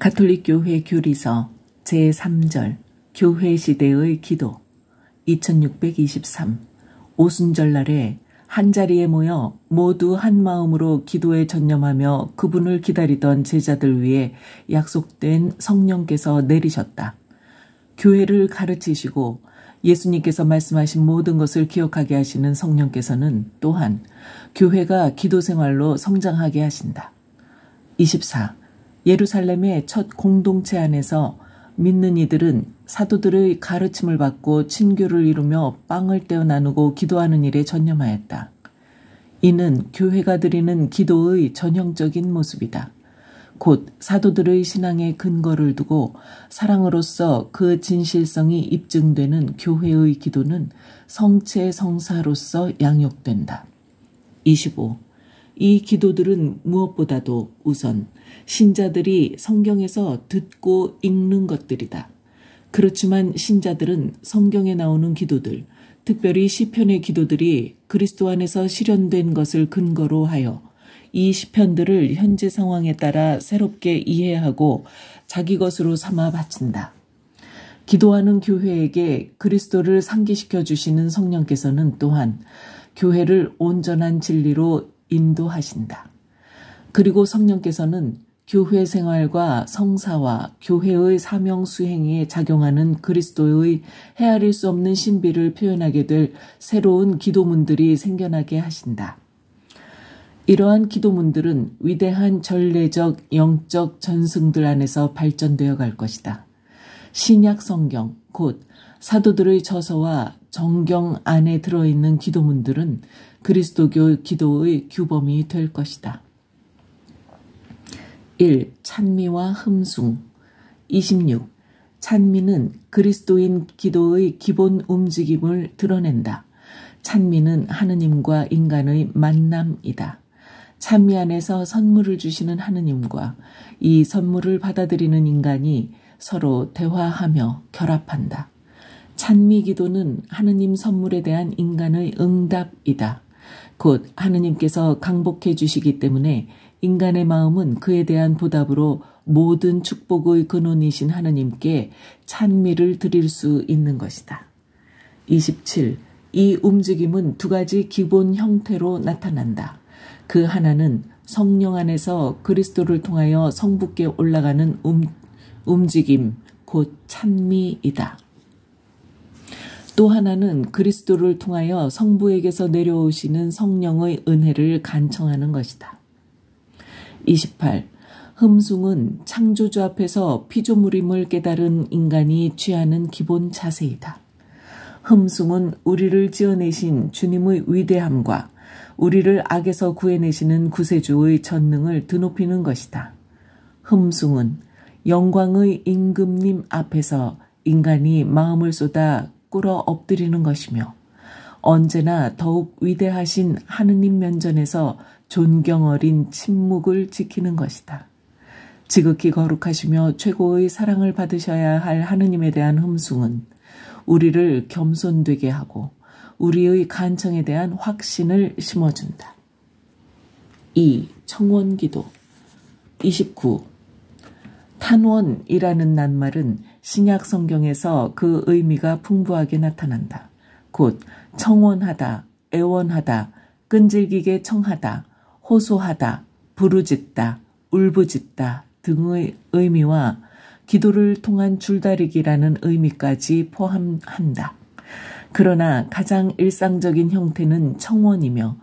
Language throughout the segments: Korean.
가톨릭교회 교리서 제3절 교회 시대의 기도 2623 오순절날에 한자리에 모여 모두 한 마음으로 기도에 전념하며 그분을 기다리던 제자들 위해 약속된 성령께서 내리셨다. 교회를 가르치시고 예수님께서 말씀하신 모든 것을 기억하게 하시는 성령께서는 또한 교회가 기도 생활로 성장하게 하신다. 24. 예루살렘의 첫 공동체 안에서 믿는 이들은 사도들의 가르침을 받고 친교를 이루며 빵을 떼어 나누고 기도하는 일에 전념하였다. 이는 교회가 드리는 기도의 전형적인 모습이다. 곧 사도들의 신앙의 근거를 두고 사랑으로서 그 진실성이 입증되는 교회의 기도는 성체 성사로서 양육된다. 25. 이 기도들은 무엇보다도 우선 신자들이 성경에서 듣고 읽는 것들이다. 그렇지만 신자들은 성경에 나오는 기도들, 특별히 시편의 기도들이 그리스도 안에서 실현된 것을 근거로 하여 이 시편들을 현재 상황에 따라 새롭게 이해하고 자기 것으로 삼아 바친다. 기도하는 교회에게 그리스도를 상기시켜 주시는 성령께서는 또한 교회를 온전한 진리로 인도하신다. 그리고 성령께서는 교회 생활과 성사와 교회의 사명 수행에 작용하는 그리스도의 헤아릴 수 없는 신비를 표현하게 될 새로운 기도문들이 생겨나게 하신다. 이러한 기도문들은 위대한 전례적 영적 전승들 안에서 발전되어 갈 것이다. 신약 성경, 곧 사도들의 저서와 정경 안에 들어있는 기도문들은 그리스도교 기도의 규범이 될 것이다. 1. 찬미와 흠숭 26. 찬미는 그리스도인 기도의 기본 움직임을 드러낸다. 찬미는 하느님과 인간의 만남이다. 찬미 안에서 선물을 주시는 하느님과 이 선물을 받아들이는 인간이 서로 대화하며 결합한다. 찬미 기도는 하느님 선물에 대한 인간의 응답이다. 곧 하느님께서 강복해 주시기 때문에 인간의 마음은 그에 대한 보답으로 모든 축복의 근원이신 하느님께 찬미를 드릴 수 있는 것이다. 27. 이 움직임은 두 가지 기본 형태로 나타난다. 그 하나는 성령 안에서 그리스도를 통하여 성부께 올라가는 움직임, 곧 찬미이다. 또 하나는 그리스도를 통하여 성부에게서 내려오시는 성령의 은혜를 간청하는 것이다. 28. 흠숭은 창조주 앞에서 피조물임을 깨달은 인간이 취하는 기본 자세이다. 흠숭은 우리를 지어내신 주님의 위대함과 우리를 악에서 구해내시는 구세주의 전능을 드높이는 것이다. 흠숭은 영광의 임금님 앞에서 인간이 마음을 쏟아 꿇어 엎드리는 것이며 언제나 더욱 위대하신 하느님 면전에서 존경 어린 침묵을 지키는 것이다. 지극히 거룩하시며 최고의 사랑을 받으셔야 할 하느님에 대한 흠숭은 우리를 겸손되게 하고 우리의 간청에 대한 확신을 심어준다. 2. 청원기도 29. 탄원이라는 낱말은 신약 성경에서 그 의미가 풍부하게 나타난다. 곧 청원하다, 애원하다, 끈질기게 청하다, 호소하다, 부르짖다, 울부짖다 등의 의미와 기도를 통한 줄다리기라는 의미까지 포함한다. 그러나 가장 일상적인 형태는 청원이며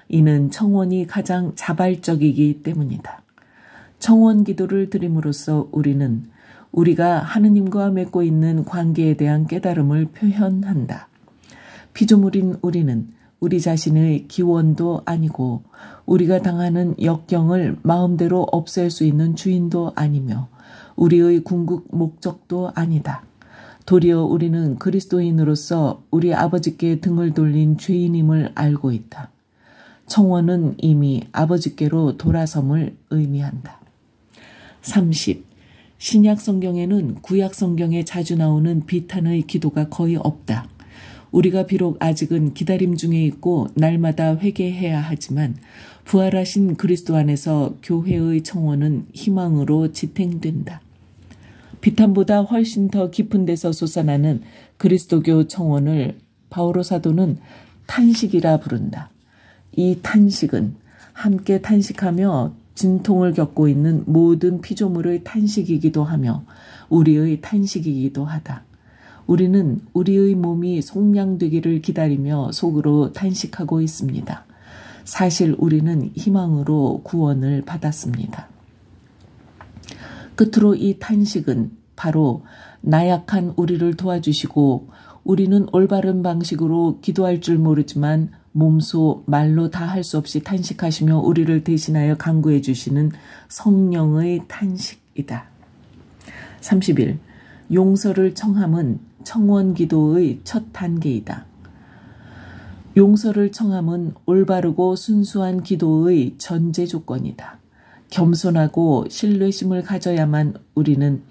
이는 청원이 가장 자발적이기 때문이다. 청원 기도를 드림으로써 우리는 우리가 하느님과 맺고 있는 관계에 대한 깨달음을 표현한다. 피조물인 우리는 우리 자신의 기원도 아니고 우리가 당하는 역경을 마음대로 없앨 수 있는 주인도 아니며 우리의 궁극 목적도 아니다. 도리어 우리는 그리스도인으로서 우리 아버지께 등을 돌린 죄인임을 알고 있다. 청원은 이미 아버지께로 돌아섬을 의미한다. 30. 신약 성경에는 구약 성경에 자주 나오는 비탄의 기도가 거의 없다. 우리가 비록 아직은 기다림 중에 있고 날마다 회개해야 하지만 부활하신 그리스도 안에서 교회의 청원은 희망으로 지탱된다. 비탄보다 훨씬 더 깊은 데서 솟아나는 그리스도교 청원을 바오로 사도는 탄식이라 부른다. 이 탄식은 함께 탄식하며 진통을 겪고 있는 모든 피조물의 탄식이기도 하며 우리의 탄식이기도 하다. 우리는 우리의 몸이 속량되기를 기다리며 속으로 탄식하고 있습니다. 사실 우리는 희망으로 구원을 받았습니다. 끝으로 이 탄식은 바로 나약한 우리를 도와주시고 우리는 올바른 방식으로 기도할 줄 모르지만 몸소 말로 다 할 수 없이 탄식하시며 우리를 대신하여 간구해 주시는 성령의 탄식이다. 30일 용서를 청함은 청원 기도의 첫 단계이다. 용서를 청함은 올바르고 순수한 기도의 전제 조건이다. 겸손하고 신뢰심을 가져야만 우리는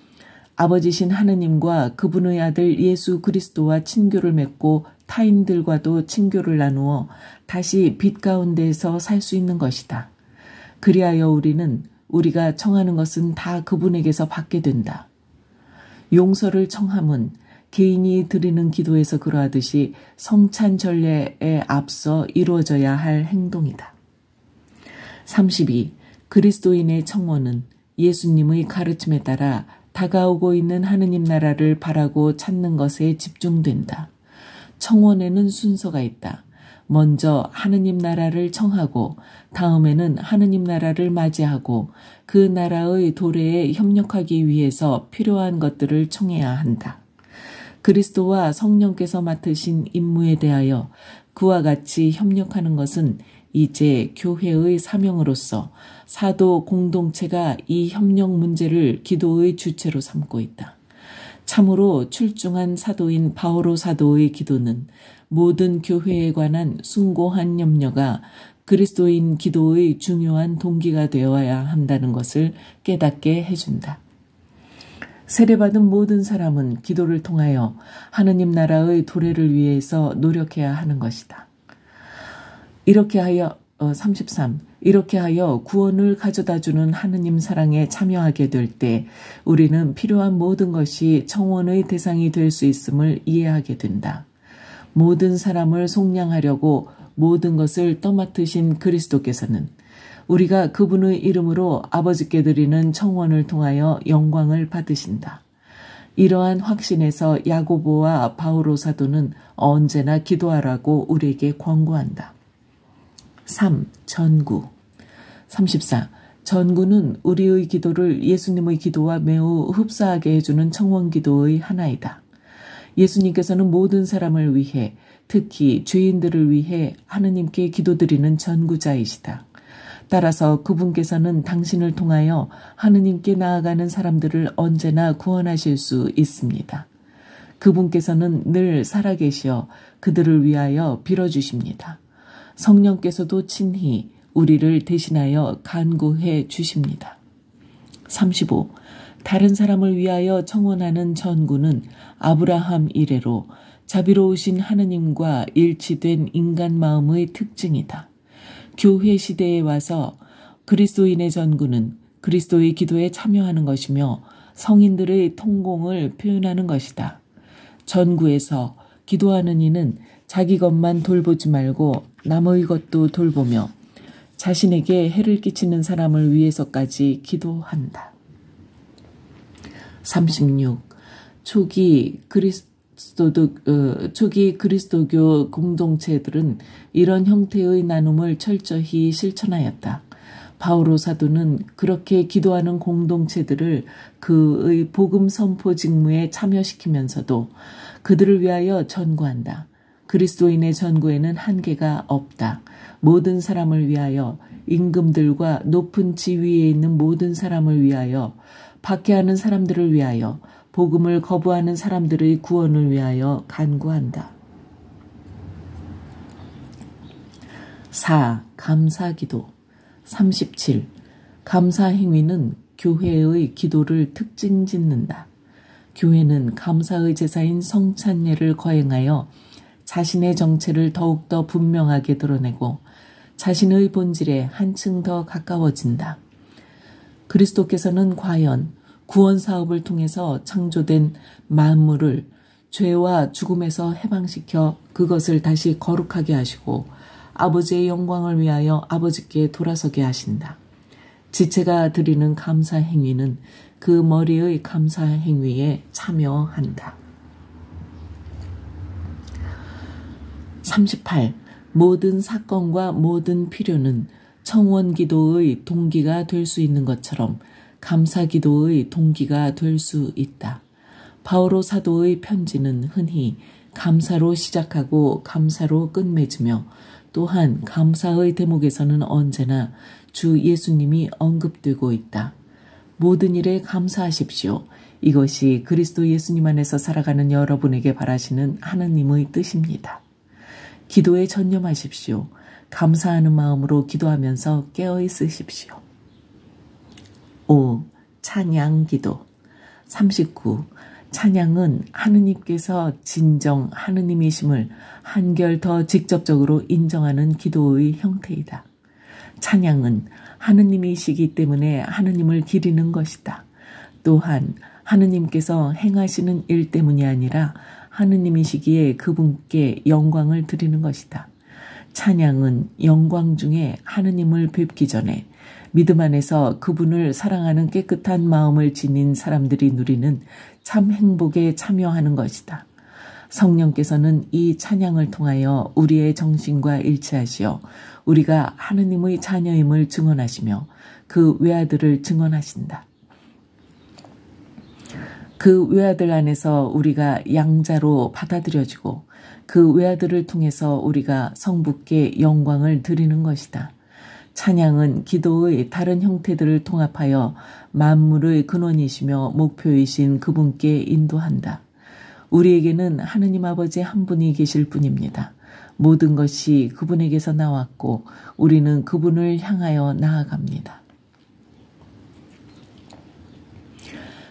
아버지신 하느님과 그분의 아들 예수 그리스도와 친교를 맺고 타인들과도 친교를 나누어 다시 빛 가운데에서 살 수 있는 것이다. 그리하여 우리는 우리가 청하는 것은 다 그분에게서 받게 된다. 용서를 청함은 개인이 드리는 기도에서 그러하듯이 성찬 전례에 앞서 이루어져야 할 행동이다. 32. 그리스도인의 청원은 예수님의 가르침에 따라 다가오고 있는 하느님 나라를 바라고 찾는 것에 집중된다. 청원에는 순서가 있다. 먼저 하느님 나라를 청하고 다음에는 하느님 나라를 맞이하고 그 나라의 도래에 협력하기 위해서 필요한 것들을 청해야 한다. 그리스도와 성령께서 맡으신 임무에 대하여 그와 같이 협력하는 것은 이제 교회의 사명으로서 사도 공동체가 이 협력 문제를 기도의 주체로 삼고 있다. 참으로 출중한 사도인 바오로 사도의 기도는 모든 교회에 관한 숭고한 염려가 그리스도인 기도의 중요한 동기가 되어야 한다는 것을 깨닫게 해준다. 세례받은 모든 사람은 기도를 통하여 하느님 나라의 도래를 위해서 노력해야 하는 것이다. 이렇게 하여 33. 이렇게 하여 구원을 가져다주는 하느님 사랑에 참여하게 될 때 우리는 필요한 모든 것이 청원의 대상이 될 수 있음을 이해하게 된다. 모든 사람을 속량하려고 모든 것을 떠맡으신 그리스도께서는 우리가 그분의 이름으로 아버지께 드리는 청원을 통하여 영광을 받으신다. 이러한 확신에서 야고보와 바오로 사도는 언제나 기도하라고 우리에게 권고한다. 3. 전구 34. 전구는 우리의 기도를 예수님의 기도와 매우 흡사하게 해주는 청원 기도의 하나이다. 예수님께서는 모든 사람을 위해 특히 죄인들을 위해 하느님께 기도드리는 전구자이시다. 따라서 그분께서는 당신을 통하여 하느님께 나아가는 사람들을 언제나 구원하실 수 있습니다. 그분께서는 늘 살아계시어 그들을 위하여 빌어주십니다. 성령께서도 친히 우리를 대신하여 간구해 주십니다. 35. 다른 사람을 위하여 청원하는 전구는 아브라함 이래로 자비로우신 하느님과 일치된 인간 마음의 특징이다. 교회 시대에 와서 그리스도인의 전구는 그리스도의 기도에 참여하는 것이며 성인들의 통공을 표현하는 것이다. 전구에서 기도하는 이는 자기 것만 돌보지 말고 남의 것도 돌보며 자신에게 해를 끼치는 사람을 위해서까지 기도한다. 36. 초기 그리스도교 공동체들은 이런 형태의 나눔을 철저히 실천하였다. 바오로 사도는 그렇게 기도하는 공동체들을 그의 복음 선포 직무에 참여시키면서도 그들을 위하여 전구한다. 그리스도인의 전구에는 한계가 없다. 모든 사람을 위하여 임금들과 높은 지위에 있는 모든 사람을 위하여 박해하는 사람들을 위하여 복음을 거부하는 사람들의 구원을 위하여 간구한다. 4. 감사기도 37. 감사 행위는 교회의 기도를 특징 짓는다. 교회는 감사의 제사인 성찬례를 거행하여 자신의 정체를 더욱더 분명하게 드러내고 자신의 본질에 한층 더 가까워진다. 그리스도께서는 과연 구원 사업을 통해서 창조된 만물을 죄와 죽음에서 해방시켜 그것을 다시 거룩하게 하시고 아버지의 영광을 위하여 아버지께 돌아서게 하신다. 지체가 드리는 감사 행위는 그 머리의 감사 행위에 참여한다. 38. 모든 사건과 모든 필요는 청원 기도의 동기가 될 수 있는 것처럼 감사 기도의 동기가 될 수 있다. 바오로 사도의 편지는 흔히 감사로 시작하고 감사로 끝맺으며 또한 감사의 대목에서는 언제나 주 예수님이 언급되고 있다. 모든 일에 감사하십시오. 이것이 그리스도 예수님 안에서 살아가는 여러분에게 바라시는 하느님의 뜻입니다. 기도에 전념하십시오. 감사하는 마음으로 기도하면서 깨어 있으십시오. 5. 찬양 기도 39. 찬양은 하느님께서 진정 하느님이심을 한결 더 직접적으로 인정하는 기도의 형태이다. 찬양은 하느님이시기 때문에 하느님을 기리는 것이다. 또한 하느님께서 행하시는 일 때문이 아니라 하느님이시기에 그분께 영광을 드리는 것이다. 찬양은 영광 중에 하느님을 뵙기 전에 믿음 안에서 그분을 사랑하는 깨끗한 마음을 지닌 사람들이 누리는 참 행복에 참여하는 것이다. 성령께서는 이 찬양을 통하여 우리의 정신과 일치하시어 우리가 하느님의 자녀임을 증언하시며 그 외아들을 증언하신다. 그 외아들 안에서 우리가 양자로 받아들여지고 그 외아들을 통해서 우리가 성부께 영광을 드리는 것이다. 찬양은 기도의 다른 형태들을 통합하여 만물의 근원이시며 목표이신 그분께 인도한다. 우리에게는 하느님 아버지 한 분이 계실 뿐입니다. 모든 것이 그분에게서 나왔고 우리는 그분을 향하여 나아갑니다.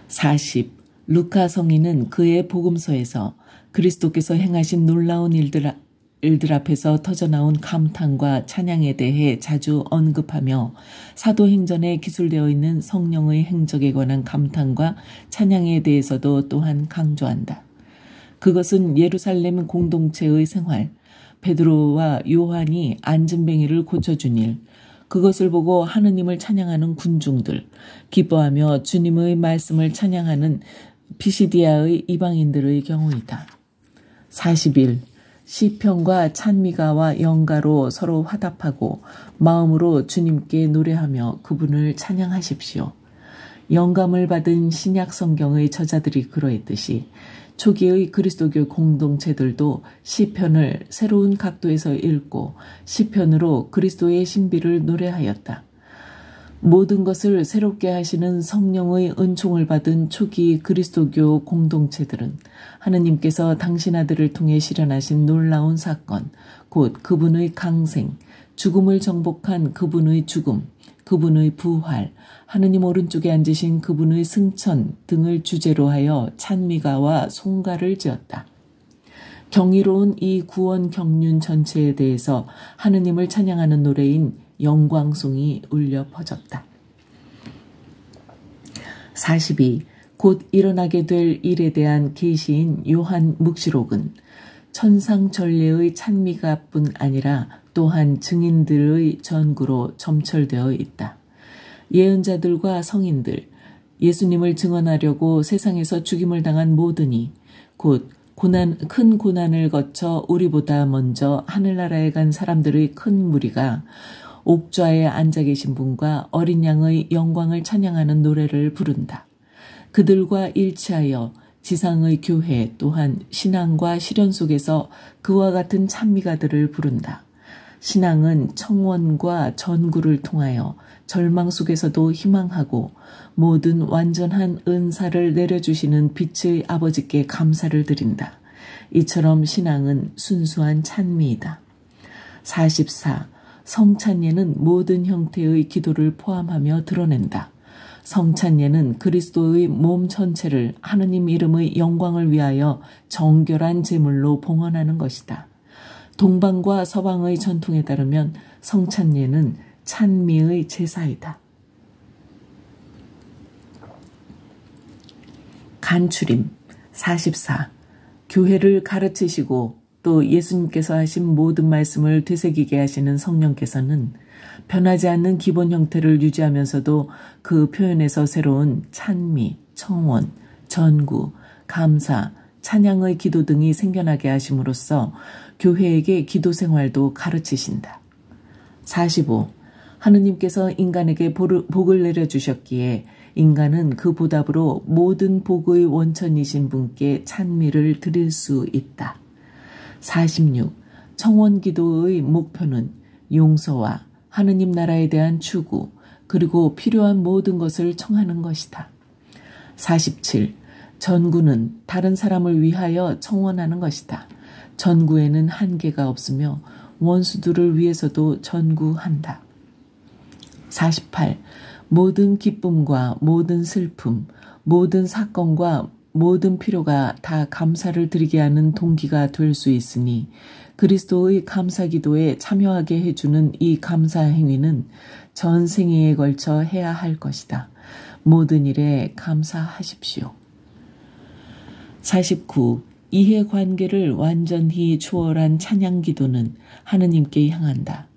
40. 루카 성인은 그의 복음서에서 그리스도께서 행하신 놀라운 일들 앞에서 터져나온 감탄과 찬양에 대해 자주 언급하며 사도행전에 기술되어 있는 성령의 행적에 관한 감탄과 찬양에 대해서도 또한 강조한다. 그것은 예루살렘 공동체의 생활, 베드로와 요한이 안진뱅이를 고쳐준 일, 그것을 보고 하느님을 찬양하는 군중들, 기뻐하며 주님의 말씀을 찬양하는 피시디아의 이방인들의 경우이다. 41. 시편과 찬미가와 영가로 서로 화답하고 마음으로 주님께 노래하며 그분을 찬양하십시오. 영감을 받은 신약 성경의 저자들이 그러했듯이 초기의 그리스도교 공동체들도 시편을 새로운 각도에서 읽고 시편으로 그리스도의 신비를 노래하였다. 모든 것을 새롭게 하시는 성령의 은총을 받은 초기 그리스도교 공동체들은 하느님께서 당신 아들을 통해 실현하신 놀라운 사건, 곧 그분의 강생, 죽음을 정복한 그분의 죽음, 그분의 부활, 하느님 오른쪽에 앉으신 그분의 승천 등을 주제로 하여 찬미가와 송가를 지었다. 경이로운 이 구원 경륜 전체에 대해서 하느님을 찬양하는 노래인 영광송이 울려 퍼졌다. 42. 곧 일어나게 될 일에 대한 계시인 요한 묵시록은 천상전례의 찬미가뿐 아니라 또한 증인들의 전구로 점철되어 있다. 예언자들과 성인들, 예수님을 증언하려고 세상에서 죽임을 당한 모든 이, 곧 큰 고난을 거쳐 우리보다 먼저 하늘나라에 간 사람들의 큰 무리가 옥좌에 앉아 계신 분과 어린 양의 영광을 찬양하는 노래를 부른다. 그들과 일치하여 지상의 교회 또한 신앙과 실현 속에서 그와 같은 찬미가들을 부른다. 신앙은 청원과 전구를 통하여 절망 속에서도 희망하고 모든 완전한 은사를 내려주시는 빛의 아버지께 감사를 드린다. 이처럼 신앙은 순수한 찬미이다. 44. 성찬예는 모든 형태의 기도를 포함하며 드러낸다. 성찬예는 그리스도의 몸 전체를 하느님 이름의 영광을 위하여 정결한 제물로 봉헌하는 것이다. 동방과 서방의 전통에 따르면 성찬예는 찬미의 제사이다. 간추림 44. 교회를 가르치시고 또 예수님께서 하신 모든 말씀을 되새기게 하시는 성령께서는 변하지 않는 기본 형태를 유지하면서도 그 표현에서 새로운 찬미, 청원, 전구, 감사, 찬양의 기도 등이 생겨나게 하심으로써 교회에게 기도 생활도 가르치신다. 45. 하느님께서 인간에게 복을 내려주셨기에 인간은 그 보답으로 모든 복의 원천이신 분께 찬미를 드릴 수 있다. 46. 청원 기도의 목표는 용서와 하느님 나라에 대한 추구 그리고 필요한 모든 것을 청하는 것이다. 47. 전구는 다른 사람을 위하여 청원하는 것이다. 전구에는 한계가 없으며 원수들을 위해서도 전구한다. 48. 모든 기쁨과 모든 슬픔, 모든 사건과 모든 필요가 다 감사를 드리게 하는 동기가 될 수 있으니 그리스도의 감사기도에 참여하게 해주는 이 감사 행위는 전 생애에 걸쳐 해야 할 것이다. 모든 일에 감사하십시오. 49. 이해관계를 완전히 초월한 찬양기도는 하느님께 향한다.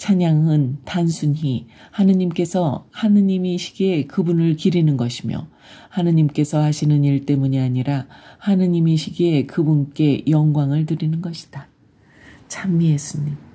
찬양은 단순히 하느님께서 하느님이시기에 그분을 기리는 것이며 하느님께서 하시는 일 때문이 아니라 하느님이시기에 그분께 영광을 드리는 것이다. 찬미 예수님.